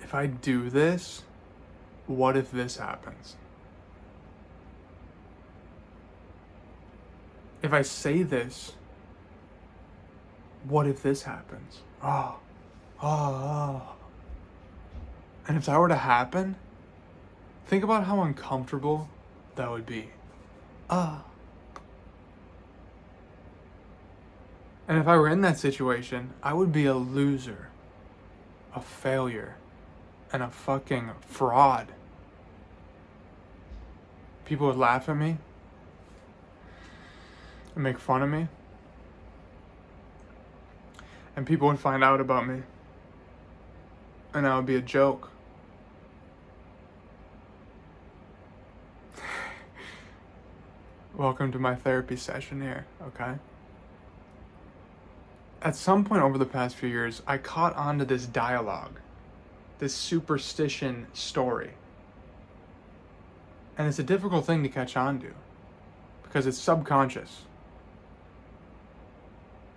if I do this, what if this happens? If I say this, what if this happens? Oh. And if that were to happen, think about how uncomfortable that would be. And if I were in that situation, I would be a loser, a failure, and a fucking fraud. People would laugh at me and make fun of me. And people would find out about me. And that would be a joke. Welcome to my therapy session here, okay? At some point over the past few years, I caught on to this dialogue, this superstition story. And it's a difficult thing to catch on to because it's subconscious.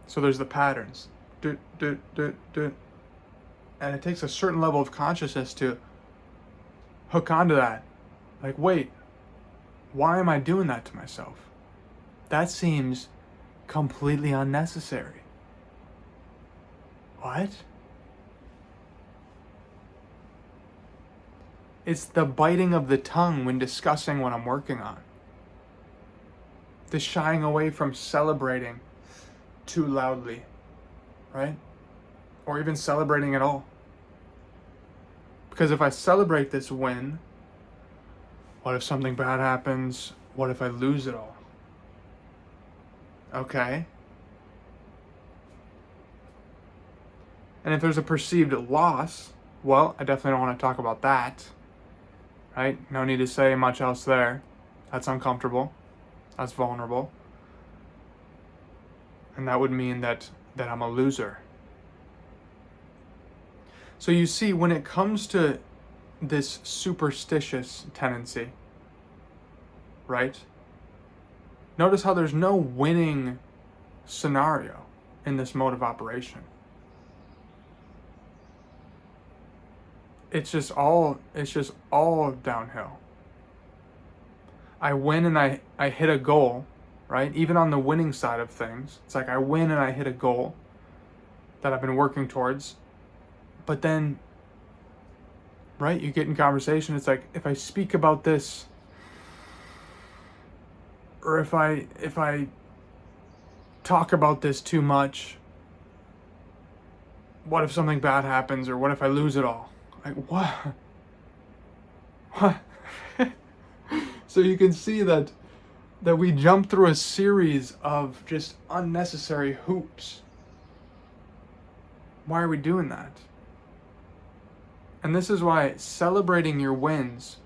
So there's the patterns. And it takes a certain level of consciousness to hook onto that. Like, wait, why am I doing that to myself? That seems completely unnecessary. What? It's the biting of the tongue when discussing what I'm working on. The shying away from celebrating too loudly, right? Or even celebrating at all. Because if I celebrate this win, what if something bad happens? What if I lose it all? Okay. And if there's a perceived loss, well, I definitely don't want to talk about that. Right? No need to say much else there. That's uncomfortable. That's vulnerable. And that would mean that I'm a loser. So you see, when it comes to this superstitious tendency, right? Notice how there's no winning scenario in this mode of operation. It's just all downhill. I win and I hit a goal, right? Even on the winning side of things, it's like I win and I hit a goal that I've been working towards. But then, right, you get in conversation, it's like, if I speak about this, or if I talk about this too much, what if something bad happens, or what if I lose it all? Like, what? So you can see that we jump through a series of just unnecessary hoops. Why are we doing that? And this is why celebrating your wins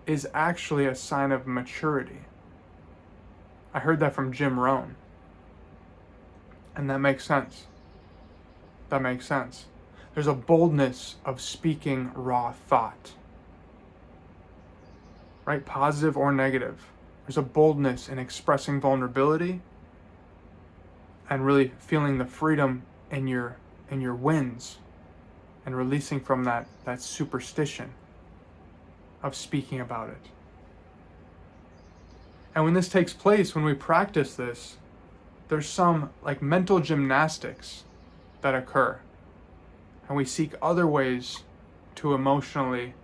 is actually a sign of maturity. I heard that from Jim Rohn. And that makes sense. That makes sense. There's a boldness of speaking raw thought. Right? Positive or negative. There's a boldness in expressing vulnerability and really feeling the freedom in your wins and releasing from that superstition of speaking about it. And when this takes place, when we practice this, there's some like mental gymnastics that occur. And we seek other ways to emotionally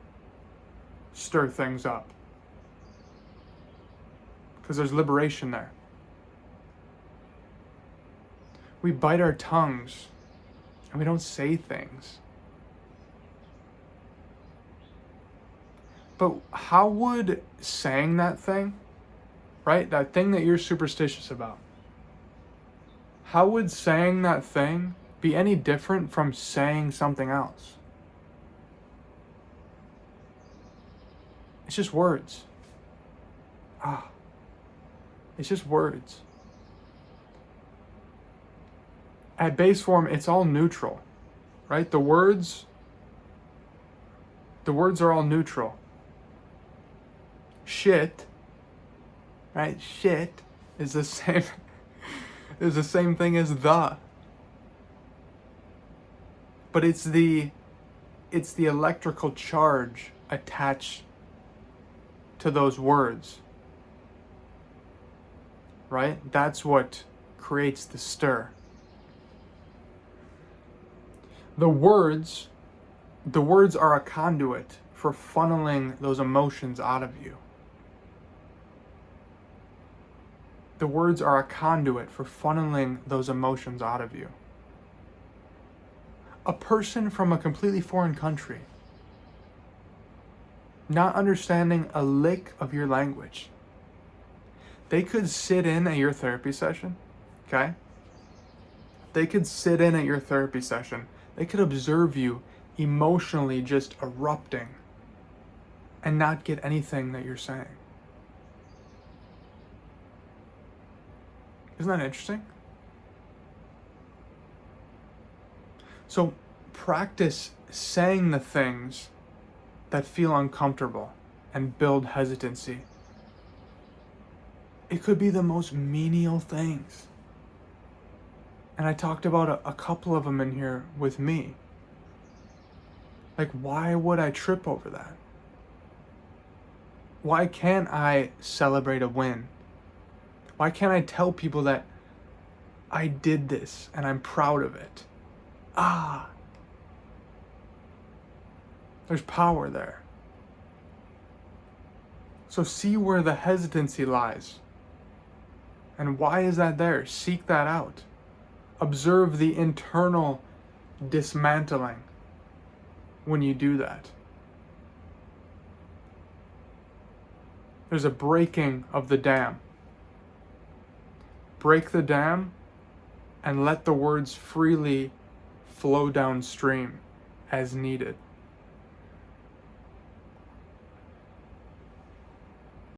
stir things up. Because there's liberation there. We bite our tongues and we don't say things. But how would saying that thing, right, that thing that you're superstitious about, how would saying that thing be any different from saying something else? It's just words. It's just words. At base form, it's all neutral, right? The words are all neutral. Shit, right? Shit is the same is the same thing as the. But it's the it's the electrical charge attached to those words, right? That's what creates the stir. The words are a conduit for funneling those emotions out of you. The words are a conduit for funneling those emotions out of you. A person from a completely foreign country, not understanding a lick of your language, they could sit in at your therapy session, okay? They could sit in at your therapy session. They could observe you emotionally just erupting and not get anything that you're saying. Isn't that interesting? So practice saying the things that feel uncomfortable and build hesitancy. It could be the most menial things. And I talked about a couple of them in here with me. Like, why would I trip over that? Why can't I celebrate a win? Why can't I tell people that I did this and I'm proud of it? There's power there. So see where the hesitancy lies. And why is that there? Seek that out. Observe the internal dismantling when you do that. There's a breaking of the dam. Break the dam and let the words freely flow downstream as needed.